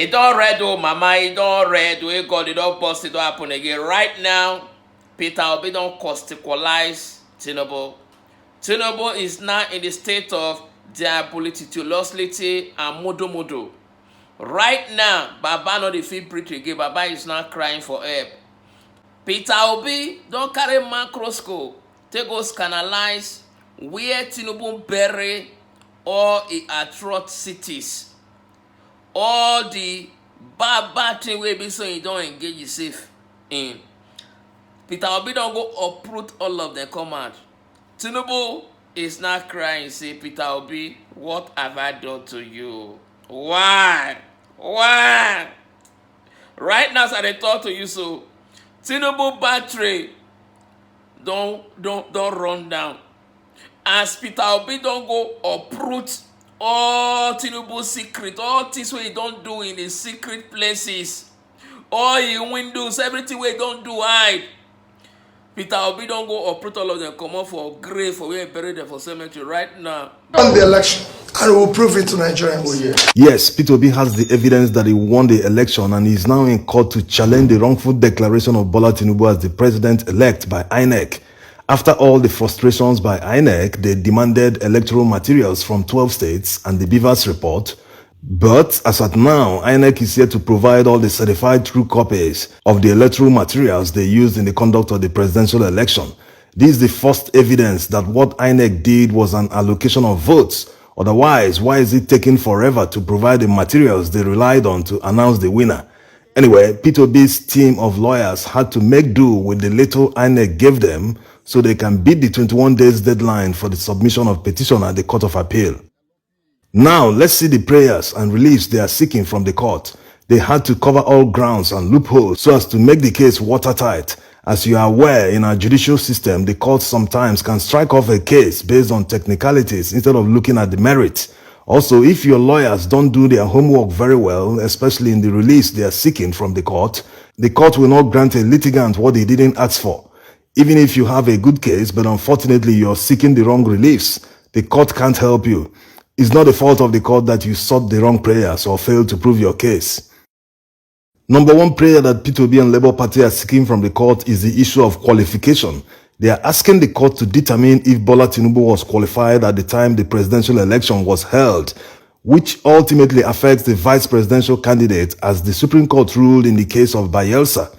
It don't red, oh mama, it don't red, oh God, it don't bust, it don't happen again. Right now, Peter Obi don't constitutionalize Tinubu. Tinubu is now in the state of diabolity and mudu. Right now, Baba no dey fit breathe again. Baba is now crying for help. Peter Obi don carry microscope take go scandalize where Tinubu bury all the atrocities, all the bad thing wey be so he don engage himself in. Peter Obi don go uproot all of them come out. Tinubu is now crying, say, Peter Obi, what have I done to you? Why? Why? Right now, as I talk to you, so Tinubu battery don't run down. As Peter Obi don't go uproot all Tinubu secret, all things wey he don't do in the secret places, all in windows, everything wey he don't do hide. Peter Obi don't go uproot all of them, come up for grave for where he buried them for cemetery right now. Won the election, and will prove it to Nigerians. Yes, Peter Obi has the evidence that he won the election and is now in court to challenge the wrongful declaration of Bola Tinubu as the president-elect by INEC. After all the frustrations by INEC, they demanded electoral materials from 12 states and the Beavers report. But as at now, INEC is yet to provide all the certified true copies of the electoral materials they used in the conduct of the presidential election. This is the first evidence that what INEC did was an allocation of votes. Otherwise, why is it taking forever to provide the materials they relied on to announce the winner? Anyway, Peter Obi's team of lawyers had to make do with the little INEC gave them so they can beat the 21 days deadline for the submission of petition at the Court of Appeal. Now, let's see the prayers and reliefs they are seeking from the court. They had to cover all grounds and loopholes so as to make the case watertight. As you are aware, in our judicial system, the court sometimes can strike off a case based on technicalities instead of looking at the merits. Also, if your lawyers don't do their homework very well, especially in the release they are seeking from the court will not grant a litigant what he didn't ask for. Even if you have a good case, but unfortunately you're seeking the wrong reliefs, the court can't help you. It's not the fault of the court that you sought the wrong prayers or failed to prove your case. Number one prayer that Peter Obi and Labour Party are seeking from the court is the issue of qualification. They are asking the court to determine if Bola Tinubu was qualified at the time the presidential election was held, which ultimately affects the vice presidential candidate, as the Supreme Court ruled in the case of Bayelsa.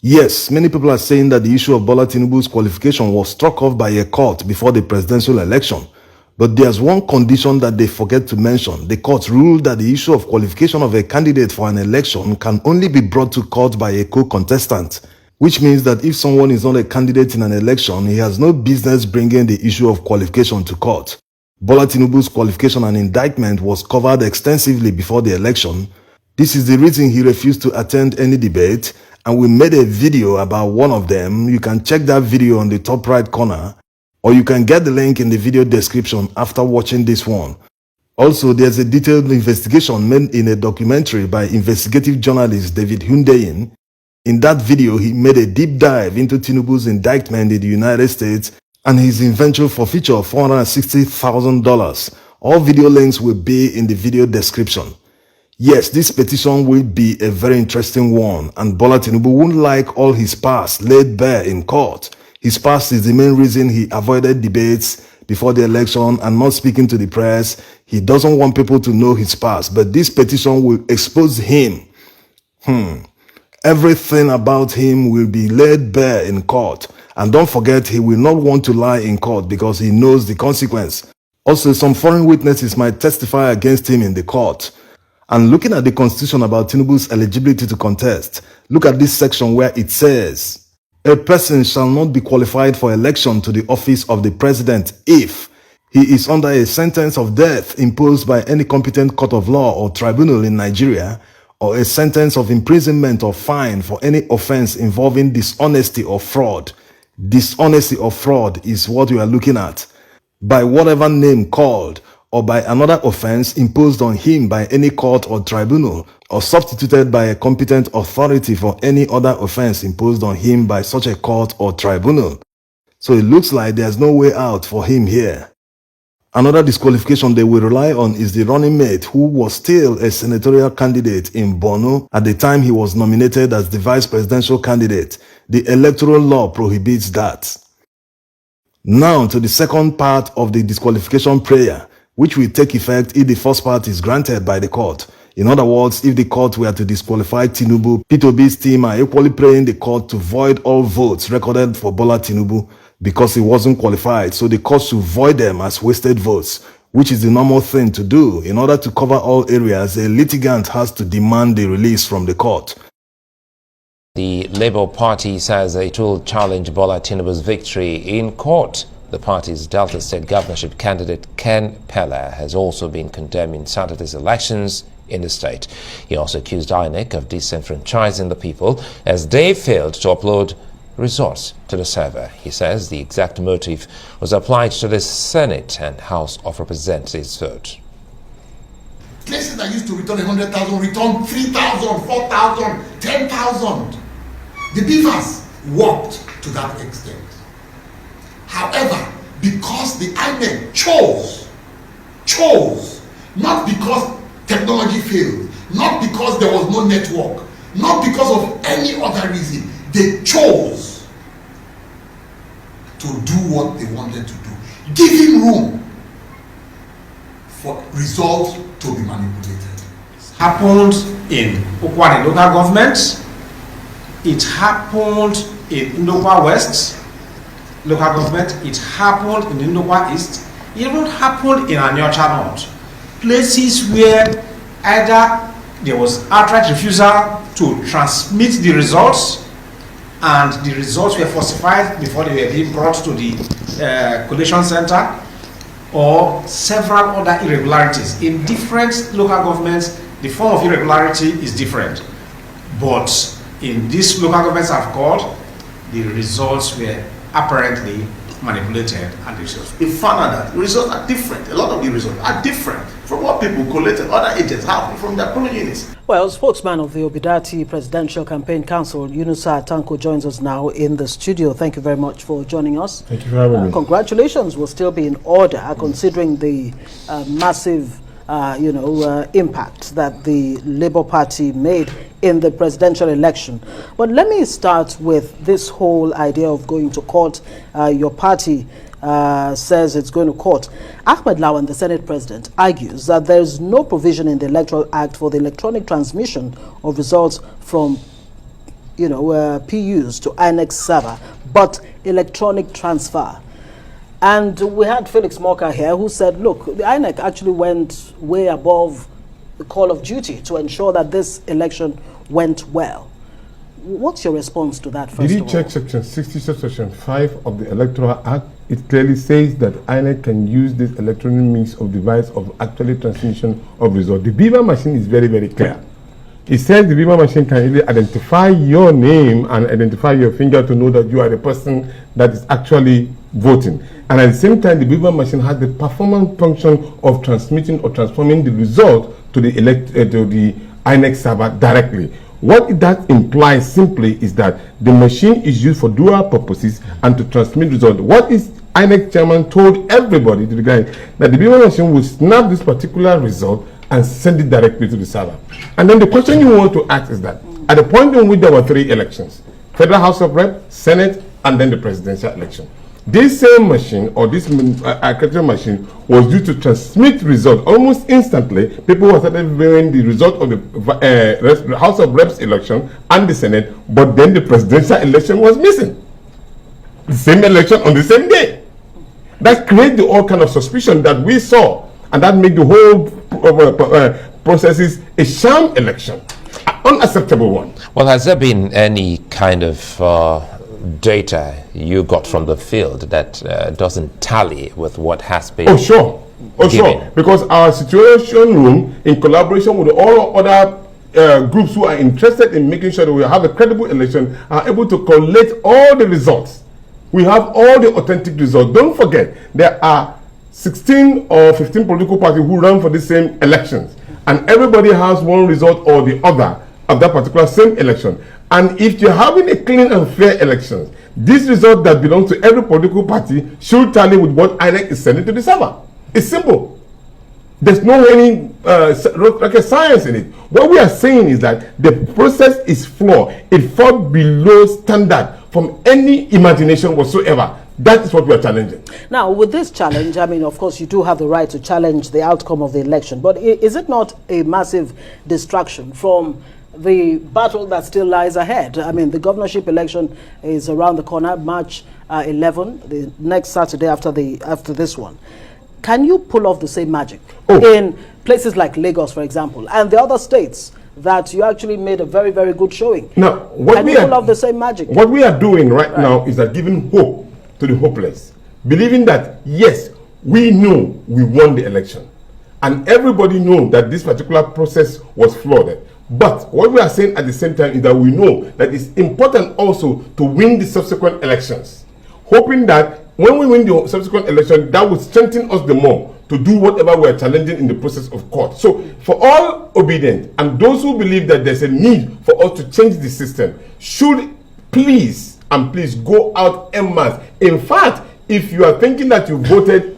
Yes, many people are saying that the issue of Bola Tinubu's qualification was struck off by a court before the presidential election. But there's one condition that they forget to mention. The court ruled that the issue of qualification of a candidate for an election can only be brought to court by a co-contestant, which means that if someone is not a candidate in an election, he has no business bringing the issue of qualification to court. Bola Tinubu's qualification and indictment was covered extensively before the election. This is the reason he refused to attend any debate, and we made a video about one of them. You can check that video on the top right corner, or you can get the link in the video description after watching this one. Also, there's a detailed investigation made in a documentary by investigative journalist David Hundeyin. In that video, he made a deep dive into Tinubu's indictment in the United States and his eventual forfeiture of $460,000. All video links will be in the video description. Yes, this petition will be a very interesting one, and Bola Tinubu won't like all his past laid bare in court. His past is the main reason he avoided debates before the election and not speaking to the press. He doesn't want people to know his past, but this petition will expose him. Everything about him will be laid bare in court. And don't forget, he will not want to lie in court because he knows the consequence. Also, some foreign witnesses might testify against him in the court. And looking at the constitution about Tinubu's eligibility to contest, look at this section where it says, a person shall not be qualified for election to the office of the president if he is under a sentence of death imposed by any competent court of law or tribunal in Nigeria, or a sentence of imprisonment or fine for any offense involving dishonesty or fraud. Dishonesty or fraud is what we are looking at. By whatever name called, or by another offense imposed on him by any court or tribunal, or substituted by a competent authority for any other offense imposed on him by such a court or tribunal. So it looks like there's no way out for him here. Another disqualification they will rely on is the running mate who was still a senatorial candidate in Borno at the time he was nominated as the vice presidential candidate. The electoral law prohibits that. Now to the second part of the disqualification prayer, which will take effect if the first part is granted by the court. In other words, if the court were to disqualify Tinubu, P2B's team are equally praying the court to void all votes recorded for Bola Tinubu because he wasn't qualified, so the court should void them as wasted votes, which is the normal thing to do. In order to cover all areas, a litigant has to demand the release from the court. The Labour Party says it will challenge Bola Tinubu's victory in court. The party's Delta State governorship candidate Ken Pella has also been condemning Saturday's elections in the state. He also accused INEC of disenfranchising the people as they failed to upload results to the server. He says the exact motive was applied to the Senate and House of Representatives vote. Places that used to return 100,000 return 3,000, 4,000, 10,000. The beavers walked to that extent. However, because the INEC chose, not because technology failed, not because there was no network, not because of any other reason, they chose to do what they wanted to do, giving room for results to be manipulated. It happened in Okwani local government. It happened in Ndokwa West local government. It happened in Ndokwa East. It even happened in Anyocha North. Places where either there was outright refusal to transmit the results, and the results were falsified before they were being brought to the collation center, or several other irregularities. In different local governments, the form of irregularity is different. But in these local governments I've called, the results were apparently manipulated and we found out that the results are different. A lot of the results are different from what people collated, other agents have from their polling units. Well, spokesman of the Obidati Presidential Campaign Council, Yunusa Tanko, joins us now in the studio. Thank you very much for joining us. Thank you for having me. Congratulations will still be in order considering the massive impact that the Labour Party made in the presidential election. But let me start with this whole idea of going to court. Your party says it's going to court. Ahmed Lawan, the Senate President, argues that there is no provision in the Electoral Act for the electronic transmission of results from PUs to INEC server, but electronic transfer. And we had Felix Moka here who said, look, the INEC actually went way above the call of duty to ensure that this election went well. What's your response to that, first Did you of check all? section 60, section 5 of the Electoral Act? It clearly says that INEC can use this electronic means of device of actually transmission of results. The beaver machine is very, very clear. It says the beaver machine can really identify your name and identify your finger to know that you are the person that is actually voting. And at the same time, the beaver machine has the performance function of transmitting or transforming the result to the INEC server directly. What that implies simply is that the machine is used for dual purposes and to transmit results. What is INEC chairman told everybody to the guy that the beaver machine will snap this particular result and send it directly to the server. And then the question you want to ask is that at the point in which there were 3 elections, Federal House of Reps, Senate, and then the presidential election, this same machine or this architecture machine was used to transmit results almost instantly. People were started viewing the result of the House of Reps election and the Senate, but then the presidential election was missing. The same election on the same day. That created all kind of suspicion that we saw, and that made the whole processes a sham election, an unacceptable one. Well, has there been any kind of data you got from the field that doesn't tally with what has been sure, because our situation room, in collaboration with all other groups who are interested in making sure that we have a credible election, are able to collate all the results. We have all the authentic results. Don't forget, there are 16 or 15 political parties who run for the same elections, and everybody has one result or the other of that particular same election. And if you're having a clean and fair elections, this result that belongs to every political party should tally with what INEC is sending to the server. It's simple. There's no any rocket science in it. What we are saying is that the process is flawed. It falls below standard from any imagination whatsoever. That is what we are challenging. Now, with this challenge, I mean, of course, you do have the right to challenge the outcome of the election, but is it not a massive distraction from the battle that still lies ahead? I mean, the governorship election is around the corner, March 11, the next Saturday after this one. Can you pull off the same magic in places like Lagos, for example, and the other states that you actually made a very, very good showing? Now, can you pull off the same magic? What we are doing right now is that giving hope to the hopeless, believing that yes, we know we won the election, and everybody knows that this particular process was flawed. But what we are saying at the same time is that we know that it's important also to win the subsequent elections, hoping that when we win the subsequent election, that will strengthen us the more to do whatever we are challenging in the process of court. So for all obedient and those who believe that there's a need for us to change the system should please go out en masse. In fact, if you are thinking that you voted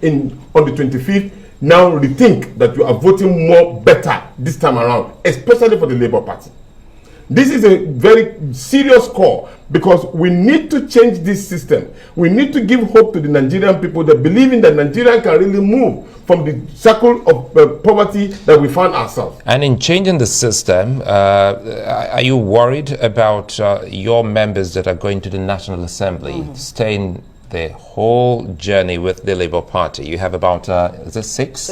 on the 25th, now rethink that you are voting more better this time around, especially for the Labour Party. This is a very serious call because we need to change this system. We need to give hope to the Nigerian people that believe in that Nigeria can really move from the circle of poverty that we find ourselves. And in changing the system, are you worried about your members that are going to the National Assembly staying the whole journey with the Labour Party? You have about, is it six?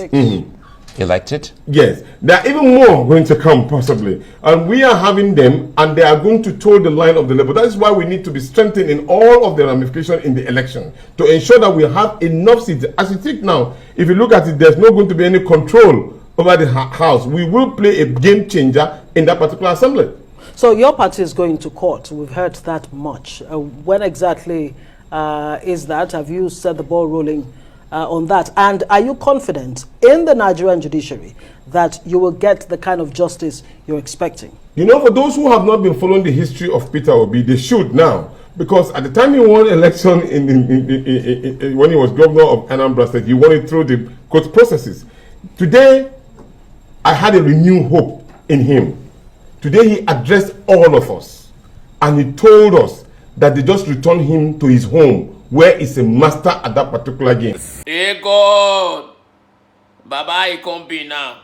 Elected? Yes, there are even more going to come possibly, and we are having them, and they are going to toe the line of the Labour. That is why we need to be strengthened in all of the ramifications in the election to ensure that we have enough seats. As you think now, if you look at it, there's not going to be any control over the House. We will play a game changer in that particular assembly. So your party is going to court. We've heard that much. When exactly is that? Have you set the ball rolling on that? And are you confident in the Nigerian judiciary that you will get the kind of justice you're expecting? You know, for those who have not been following the history of Peter Obi, they should now. Because at the time he won election when he was governor of Anambra State, he won it through the court processes. Today, I had a renewed hope in him. Today, he addressed all of us. And he told us that they just returned him to his home, where he's a master at that particular game. Hey God, Baba, he come be now.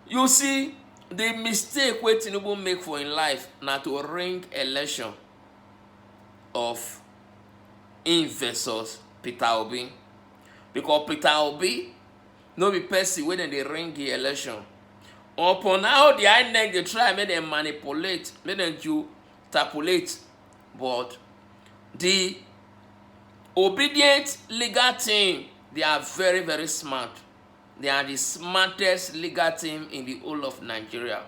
You see, the mistake where Tinubu make for in life not to ring election of him versus Peter Obi. Because Peter Obi no be person when they ring the election. Upon how the INEC they try make them manipulate, make them to tapulate, but the obedient legal team, they are very, very smart. They are the smartest legal team in the whole of Nigeria.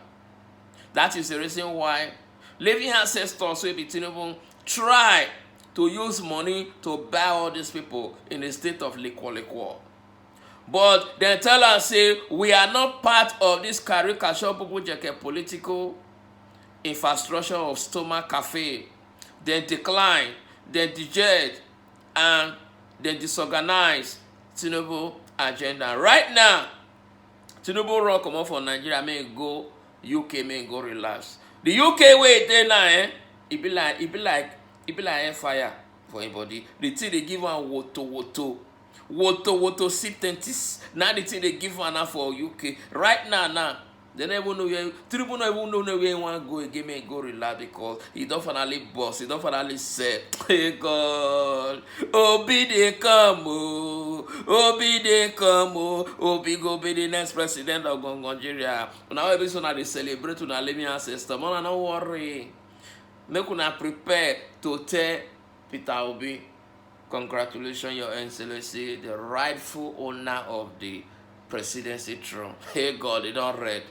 That is the reason why living ancestors will be Tinubu try to use money to buy all these people in the state of liquor. But they tell us, say, we are not part of this caricature political infrastructure of Stomach Cafe. They decline, they deject, and they disorganize Tinubu agenda. Right now, Tinubu run come off for Nigeria, may go UK, may go relax. The UK way there now, it be like fire for anybody. The thing they give one woto symptoms. Now the thing they give one for UK. Right now. They never know where Tinubu no even know where he want to go again and go relax because he don't finally boss, he don't finally say, hey God, Obi they come, Obi they come, Obi go be the next president of Nigeria. Now every son they celebrate to the living ancestor. Man, no worry. Make una prepare to tell Peter Obi, congratulations, Your Excellency, the rightful owner of the presidency throne. Hey God, they don't read.